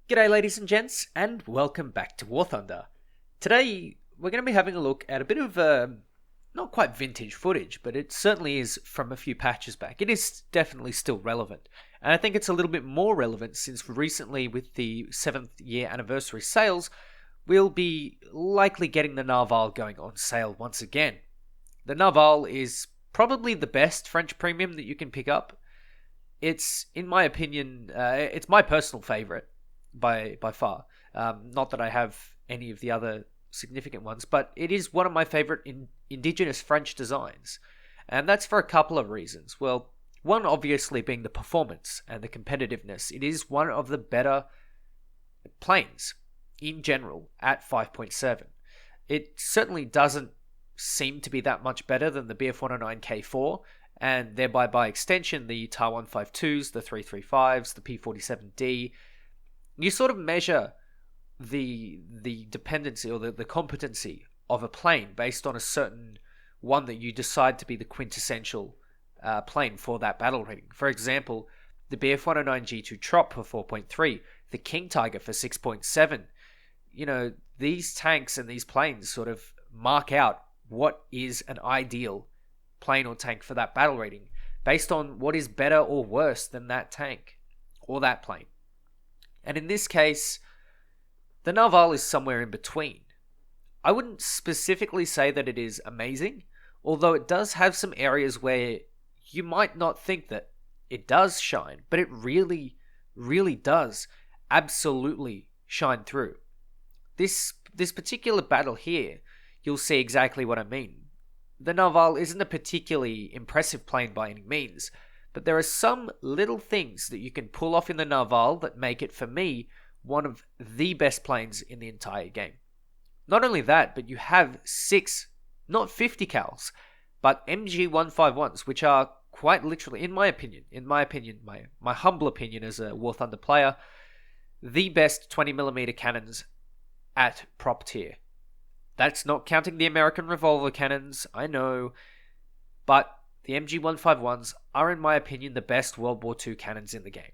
G'day ladies and gents, and welcome back to War Thunder. Today, we're going to be having a look at a bit of, not quite vintage footage, but it certainly is from a few patches back. It is definitely still relevant, and I think it's a little bit more relevant since recently with the 7th year anniversary sales, we'll be likely getting the Narval going on sale once again. The Narval is probably the best French premium that you can pick up. It's, in my opinion, it's my personal favourite by far. Not that I have any of the other significant ones, but it is one of my favourite indigenous French designs. And that's for a couple of reasons. Well, one obviously being the performance and the competitiveness. It is one of the better planes in general at 5.7. It certainly doesn't seem to be that much better than the BF-109K4, and thereby by extension the TAR 152s, the 335s, the P-47D. You sort of measure the dependency or the competency of a plane based on a certain one that you decide to be the quintessential plane for that battle rating. For example, the BF-109G2 Trop for 4.3, the King Tiger for 6.7. You know, these tanks and these planes sort of mark out what is an ideal plane or tank for that battle rating based on what is better or worse than that tank or that plane. And in this case, the Narval is somewhere in between. I wouldn't specifically say that it is amazing, although it does have some areas where you might not think that it does shine, but it really, really does absolutely shine through. This particular battle here, you'll see exactly what I mean. The Narval isn't a particularly impressive plane by any means, but there are some little things that you can pull off in the Narval that make it, for me, one of the best planes in the entire game. Not only that, but you have 6, not 50 cals, but MG151s, which are quite literally, in my opinion, my humble opinion as a War Thunder player, the best 20mm cannons at prop tier. That's not counting the American revolver cannons, I know, but the MG151s are, in my opinion, the best World War II cannons in the game.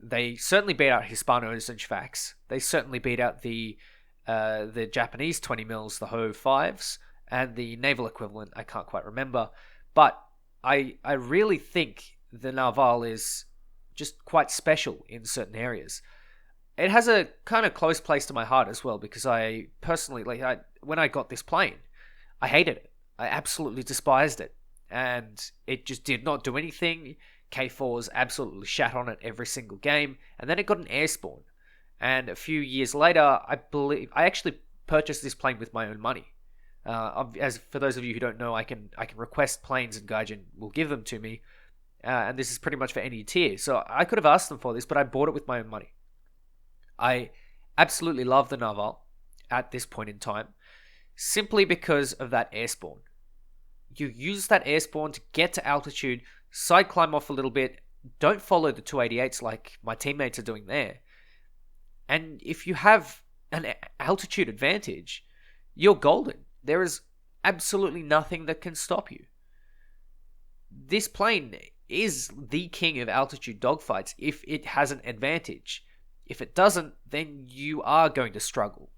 They certainly beat out Hispanos and Schwacks. They certainly beat out the Japanese 20mm, the Ho 5s, and the naval equivalent, I can't quite remember. But I really think the Narval is just quite special in certain areas. It has a kind of close place to my heart as well, because I personally, when I got this plane, I hated it. I absolutely despised it. And it just did not do anything. K4s absolutely shat on it every single game. And then it got an air-spawn. And a few years later, I actually purchased this plane with my own money. As for those of you who don't know, I can request planes and Gaijin will give them to me. And this is pretty much for any tier. So I could have asked them for this, but I bought it with my own money. I absolutely love the Narval at this point in time, simply because of that air spawn. You use that air spawn to get to altitude, side climb off a little bit, don't follow the 288s like my teammates are doing there. And if you have an altitude advantage, you're golden. There is absolutely nothing that can stop you. This plane is the king of altitude dogfights if it has an advantage. If it doesn't, then you are going to struggle,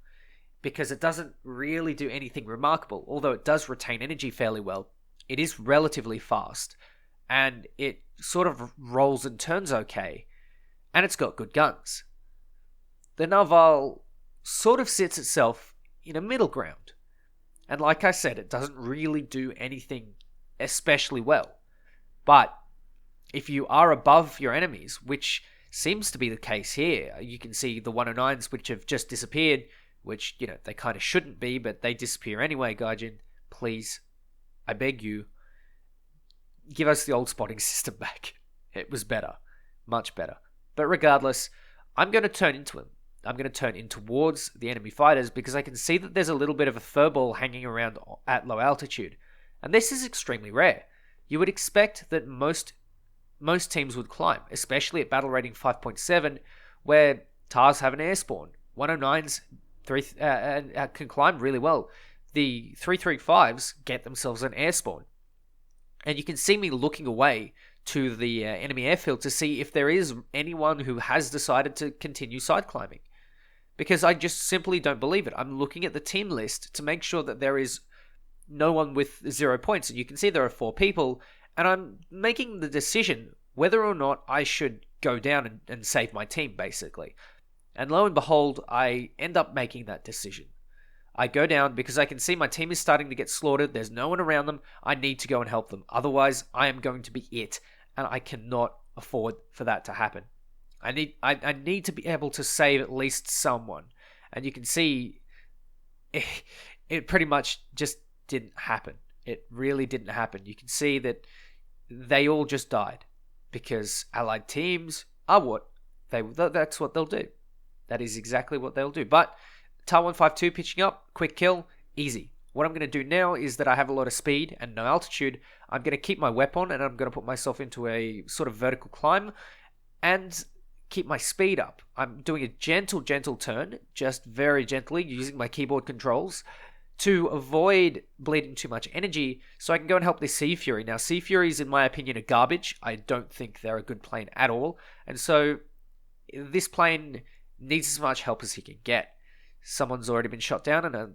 because it doesn't really do anything remarkable. Although it does retain energy fairly well, it is relatively fast, and it sort of rolls and turns okay, and it's got good guns. The Narval sort of sits itself in a middle ground, and like I said, it doesn't really do anything especially well. But if you are above your enemies, which seems to be the case here. You can see the 109s, which have just disappeared, which, you know, they kind of shouldn't be, but they disappear anyway, Gaijin. Please, I beg you, give us the old spotting system back. It was better. Much better. But regardless, I'm going to turn into him. I'm going to turn in towards the enemy fighters, because I can see that there's a little bit of a furball hanging around at low altitude. And this is extremely rare. You would expect that most teams would climb, especially at battle rating 5.7, where TARs have an air spawn. 109s can climb really well. The 335s get themselves an air spawn. And you can see me looking away to the enemy airfield to see if there is anyone who has decided to continue side climbing. Because I just simply don't believe it. I'm looking at the team list to make sure that there is no one with 0 points. And you can see there are 4 people. And I'm making the decision whether or not I should go down and save my team, basically. And lo and behold, I end up making that decision. I go down because I can see my team is starting to get slaughtered. There's no one around them. I need to go and help them. Otherwise, I am going to be it. And I cannot afford for that to happen. I need to be able to save at least someone. And you can see it pretty much just didn't happen. It really didn't happen. You can see that they all just died because allied teams are that's what they'll do. That is exactly what they'll do. But TAR 152 pitching up, quick kill, easy. What I'm going to do now is that I have a lot of speed and no altitude. I'm going to keep my weapon and I'm going to put myself into a sort of vertical climb and keep my speed up. I'm doing a gentle turn, just very gently using my keyboard controls to avoid bleeding too much energy so I can go and help this Sea Fury. Now, Sea Furies, in my opinion, are garbage. I don't think they're a good plane at all. And so this plane needs as much help as he can get. Someone's already been shot down and a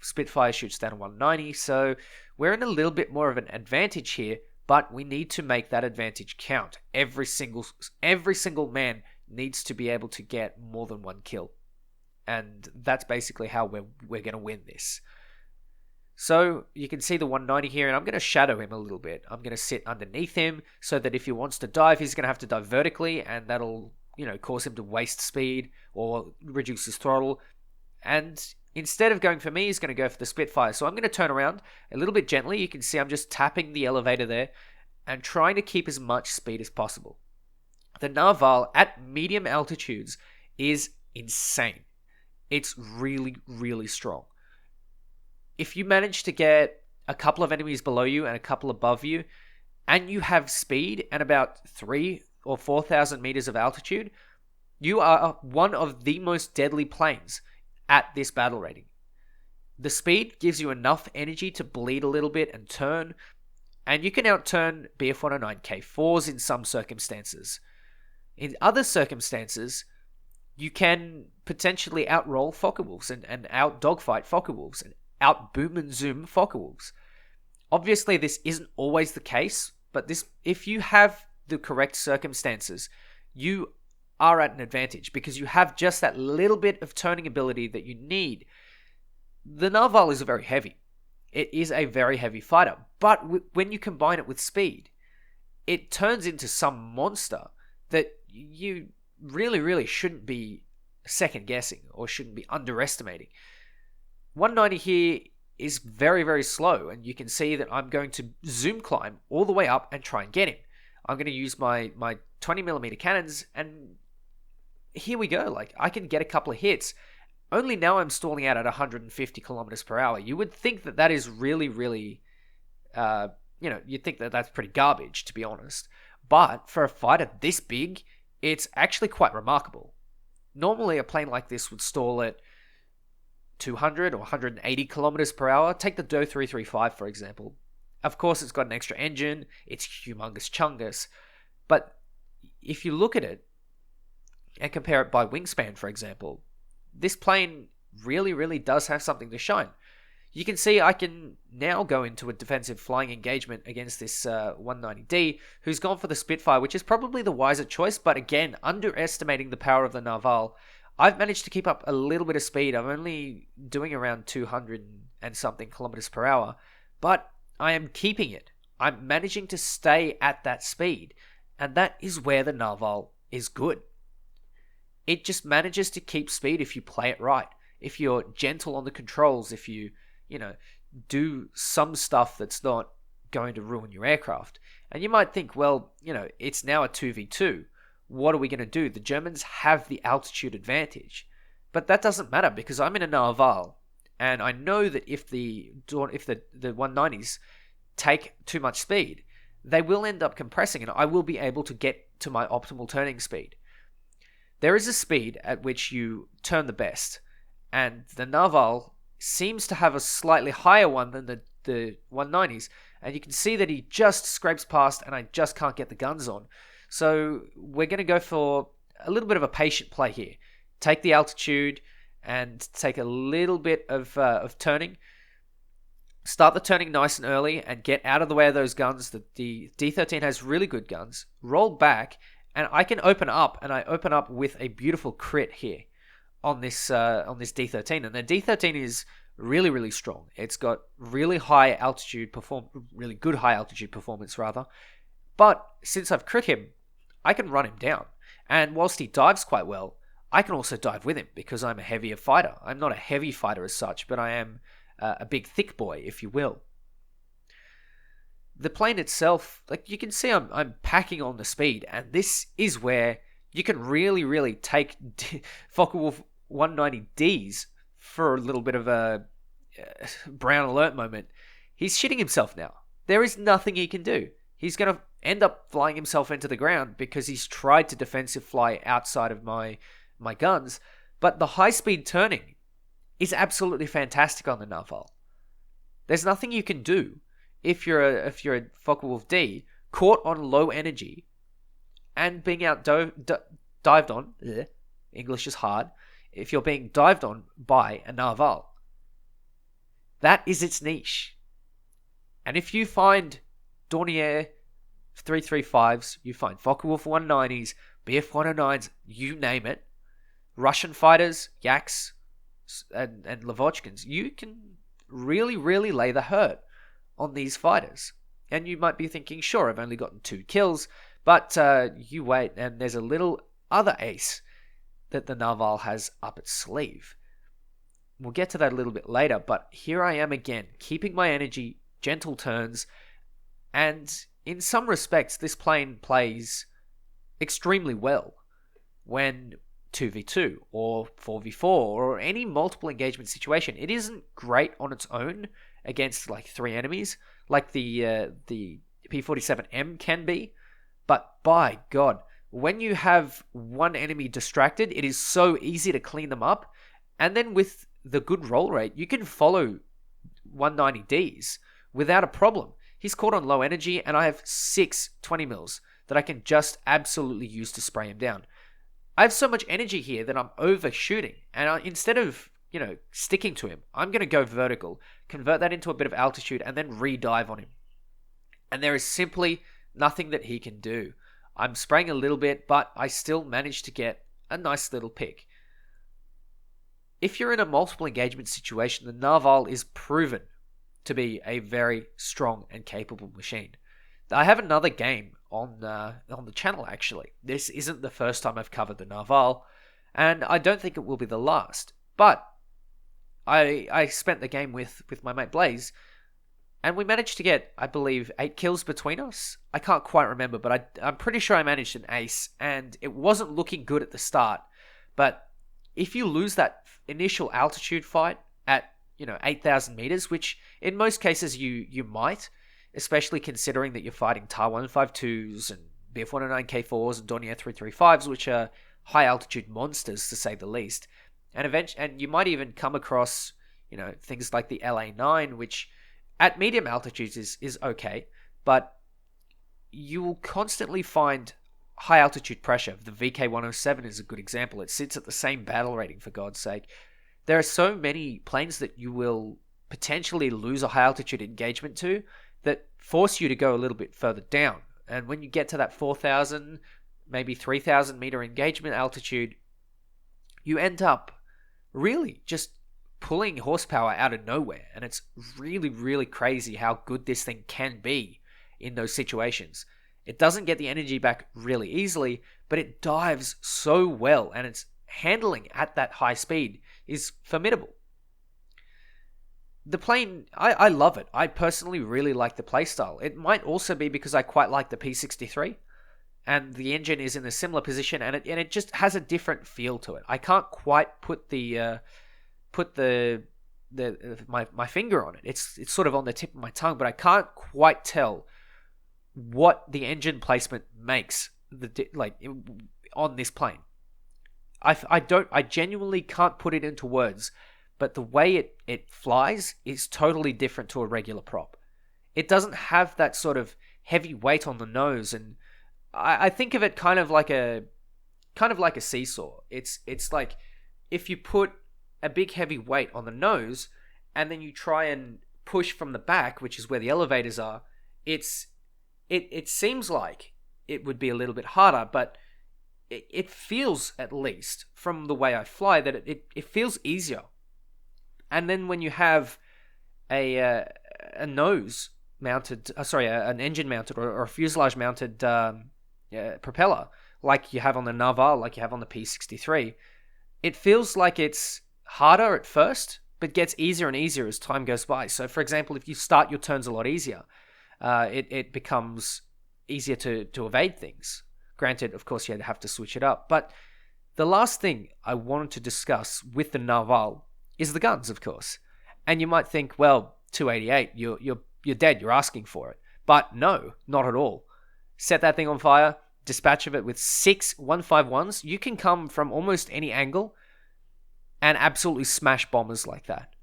Spitfire shoots down 190. So we're in a little bit more of an advantage here, but we need to make that advantage count. Every single man needs to be able to get more than 1 kill. And that's basically how we're going to win this. So you can see the 190 here, and I'm going to shadow him a little bit. I'm going to sit underneath him so that if he wants to dive, he's going to have to dive vertically, and that'll, cause him to waste speed or reduce his throttle. And instead of going for me, he's going to go for the Spitfire. So I'm going to turn around a little bit gently. You can see I'm just tapping the elevator there and trying to keep as much speed as possible. The Narval at medium altitudes is insane. It's really, really strong. If you manage to get a couple of enemies below you and a couple above you, and you have speed and about 3,000 or 4,000 meters of altitude, you are one of the most deadly planes at this battle rating. The speed gives you enough energy to bleed a little bit and turn, and you can outturn BF-109 K4s in some circumstances. In other circumstances, you can potentially outroll Focke-Wulfs and out-dogfight Focke-Wulfs and out-boom and zoom Focke-Wulfs. Obviously, this isn't always the case, but if you have the correct circumstances, you are at an advantage because you have just that little bit of turning ability that you need. The Narval is very heavy. It is a very heavy fighter, but when you combine it with speed, it turns into some monster that you really, really shouldn't be second guessing or shouldn't be underestimating. 190 here is very, very slow, and you can see that I'm going to zoom climb all the way up and try and get him. I'm going to use my 20mm cannons, and here we go. I can get a couple of hits. Only now I'm stalling out at 150 kilometers per hour. You would think that is really, really, you'd think that that's pretty garbage, to be honest. But for a fighter this big, it's actually quite remarkable. Normally, a plane like this would stall at 200 or 180 kilometers per hour. Take the DO 335, for example. Of course, it's got an extra engine. It's humongous chungus. But if you look at it and compare it by wingspan, for example, this plane really, really does have something to shine. You can see I can now go into a defensive flying engagement against this 190D, who's gone for the Spitfire, which is probably the wiser choice, but again, underestimating the power of the Narval. I've managed to keep up a little bit of speed. I'm only doing around 200 and something kilometers per hour, but I am keeping it. I'm managing to stay at that speed, and that is where the Narval is good. It just manages to keep speed if you play it right. If you're gentle on the controls, if you do some stuff that's not going to ruin your aircraft. And you might think, well, it's now a 2v2. What are we going to do? The Germans have the altitude advantage. But that doesn't matter because I'm in a Narval. And I know that if the 190s take too much speed, they will end up compressing and I will be able to get to my optimal turning speed. There is a speed at which you turn the best. And the Narval seems to have a slightly higher one than the 190s, And you can see that he just scrapes past and I just can't get the guns on. So we're going to go for a little bit of a patient play here. Take the altitude and take a little bit of turning. Start the turning nice and early and get out of the way of those guns. The D13 has really good guns. Roll back and I can open up, and I open up with a beautiful crit here on this D13. And the D13 is really, really strong. It's got really good high altitude performance rather. But since I've crit him, I can run him down. And whilst he dives quite well, I can also dive with him because I'm a heavier fighter. I'm not a heavy fighter as such, but I am a big thick boy, if you will. The plane itself, like you can see, I'm packing on the speed, and this is where you can really, really take Focke-Wulf 190Ds for a little bit of a brown alert moment. He's shitting himself now. There is nothing he can do. He's going to end up flying himself into the ground because he's tried to defensive fly outside of my guns. But the high-speed turning is absolutely fantastic on the Narval. There's nothing you can do if you're a Focke-Wulf D caught on low energy and being dived on. English is hard. If you're being dived on by a Narval, that is its niche. And if you find Dornier 335s, you find Focke-Wulf 190s, BF 109s, you name it, Russian fighters, Yaks, and Lavochkins, you can really, really lay the hurt on these fighters. And you might be thinking, sure, I've only gotten 2 kills, but you wait, and there's a little other ace that the Narval has up its sleeve. We'll get to that a little bit later, but here I am again, keeping my energy, gentle turns, and in some respects, this plane plays extremely well when 2v2 or 4v4 or any multiple engagement situation. It isn't great on its own against like 3 enemies like the P-47M can be, but by God, when you have one enemy distracted, it is so easy to clean them up. And then with the good roll rate, you can follow 190Ds without a problem. He's caught on low energy, and I have 6 20 mils that I can just absolutely use to spray him down. I have so much energy here that I'm overshooting, and instead of sticking to him, I'm going to go vertical, convert that into a bit of altitude, and then re-dive on him. And there is simply nothing that he can do. I'm spraying a little bit, but I still managed to get a nice little pick. If you're in a multiple engagement situation, the Narval is proven to be a very strong and capable machine. I have another game on the channel, actually. This isn't the first time I've covered the Narval, and I don't think it will be the last. But I spent the game with my mate Blaze, and we managed to get, I believe, 8 kills between us. I can't quite remember, but I'm pretty sure I managed an ace, and it wasn't looking good at the start. But if you lose that initial altitude fight at 8,000 meters, which in most cases you might, especially considering that you're fighting TAR 152s and BF 109K4s and Dornier 335s, which are high altitude monsters to say the least. And you might even come across things like the LA9, which at medium altitudes is okay, but you will constantly find high altitude pressure. The VK107 is a good example. It sits at the same battle rating, for God's sake. There are so many planes that you will potentially lose a high altitude engagement to that force you to go a little bit further down. And when you get to that 4,000, maybe 3,000 meter engagement altitude, you end up really just pulling horsepower out of nowhere. And it's really, really crazy how good this thing can be in those situations. It doesn't get the energy back really easily, but it dives so well, and its handling at that high speed is formidable. The plane, I love it. I personally really like the playstyle. It might also be because I quite like the P63, and the engine is in a similar position, and it just has a different feel to it. I can't quite put my finger on it. It's sort of on the tip of my tongue, but I can't quite tell what the engine placement makes on this plane. I genuinely can't put it into words, but the way it flies is totally different to a regular prop. it doesn't have that sort of heavy weight on the nose, and I think of it kind of like a seesaw. It's like if you put a big heavy weight on the nose, and then you try and push from the back, which is where the elevators are. It seems like it would be a little bit harder, but it feels, at least from the way I fly, that it feels easier. And then when you have a nose mounted, an engine mounted or a fuselage mounted propeller, like you have on the Narval, like you have on the P63, it feels like it's harder at first, but gets easier and easier as time goes by. So, for example, if you start your turns a lot easier, it becomes easier to evade things. Granted, of course, you have to switch it up. But the last thing I wanted to discuss with the Narval is the guns, of course. And you might think, well, 288, you're dead, you're asking for it. But no, not at all. Set that thing on fire, dispatch of it with 6 151s. You can come from almost any angle and absolutely smash bombers like that.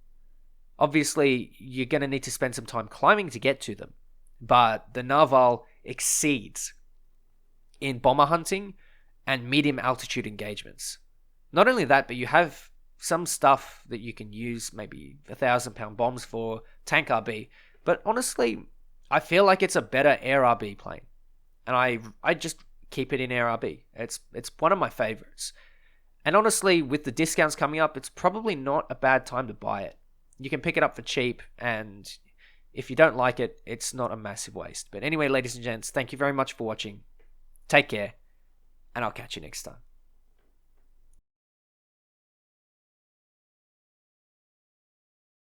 Obviously, you're going to need to spend some time climbing to get to them. But the Narval exceeds in bomber hunting and medium altitude engagements. Not only that, but you have some stuff that you can use maybe 1,000-pound bombs for, tank RB. But honestly, I feel like it's a better air RB plane. And I just keep it in air RB. It's one of my favorites. And honestly, with the discounts coming up, it's probably not a bad time to buy it. You can pick it up for cheap, and if you don't like it, it's not a massive waste. But anyway, ladies and gents, thank you very much for watching. Take care, and I'll catch you next time.